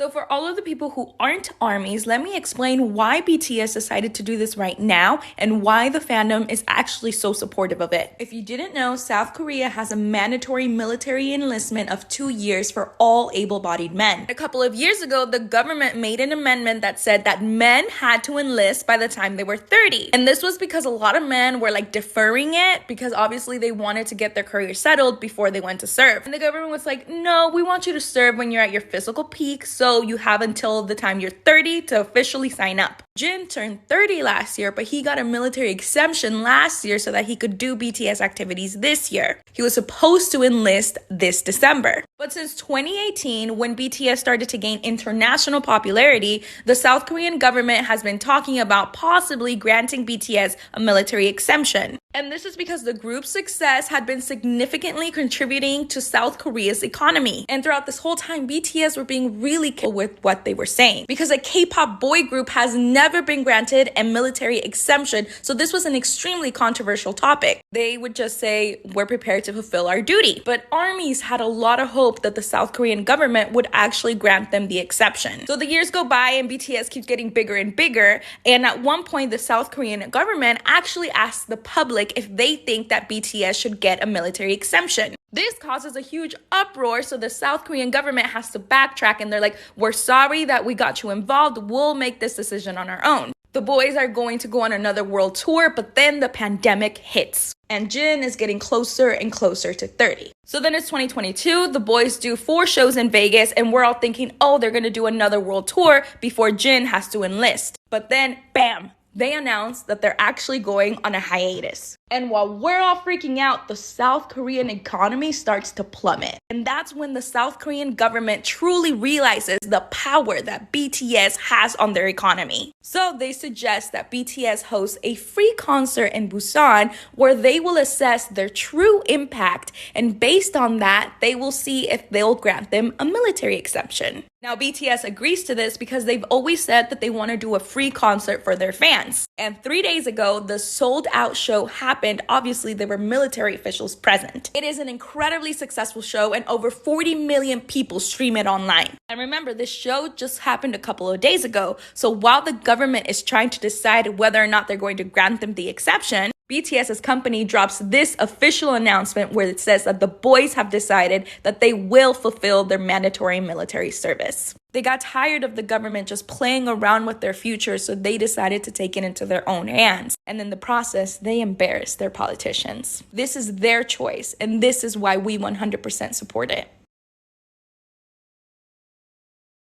So for all of the people who aren't ARMYs, let me explain why BTS decided to do this right now and why the fandom is actually so supportive of it. If you didn't know, South Korea has a mandatory military enlistment of 2 years for all able-bodied men. A couple of years ago, the government made an amendment that said that men had to enlist by the time they were 30. And this was because a lot of men were deferring it because obviously they wanted to get their career settled before they went to serve. And the government was like, no, we want you to serve when you're at your physical peak, so you have until the time you're 30 to officially sign up. Jin turned 30 last year, but he got a military exemption last year so that he could do BTS activities this year. He was supposed to enlist this December. But since 2018, when BTS started to gain international popularity, the South Korean government has been talking about possibly granting BTS a military exemption. And this is because the group's success had been significantly contributing to South Korea's economy. And throughout this whole time, BTS were being really careful with what they were saying. Because a K-pop boy group has never been granted a military exemption, so this was an extremely controversial topic. They would just say, we're prepared to fulfill our duty. But ARMYs had a lot of hope that the South Korean government would actually grant them the exception. So the years go by and BTS keeps getting bigger and bigger. And at one point, the South Korean government actually asked the public if they think that BTS should get a military exemption. This causes a huge uproar, so the South Korean government has to backtrack and they're like, we're sorry that we got you involved, we'll make this decision on our own. The boys are going to go on another world tour, but then the pandemic hits. And Jin is getting closer and closer to 30. So then it's 2022, the boys do 4 shows in Vegas, and we're all thinking, oh, they're gonna do another world tour before Jin has to enlist. But then, bam! They announced that they're actually going on a hiatus. And while we're all freaking out, the South Korean economy starts to plummet. And that's when the South Korean government truly realizes the power that BTS has on their economy. So they suggest that BTS hosts a free concert in Busan where they will assess their true impact. And based on that, they will see if they'll grant them a military exemption. Now, BTS agrees to this because they've always said that they want to do a free concert for their fans. And 3 days ago, the sold-out show happened. Obviously, there were military officials present. It is an incredibly successful show, and over 40 million people stream it online. And remember, this show just happened a couple of days ago. So while the government is trying to decide whether or not they're going to grant them the exception, BTS's company drops this official announcement where it says that the boys have decided that they will fulfill their mandatory military service. They got tired of the government just playing around with their future, so they decided to take it into their own hands. And in the process, they embarrassed their politicians. This is their choice, and this is why we 100% support it.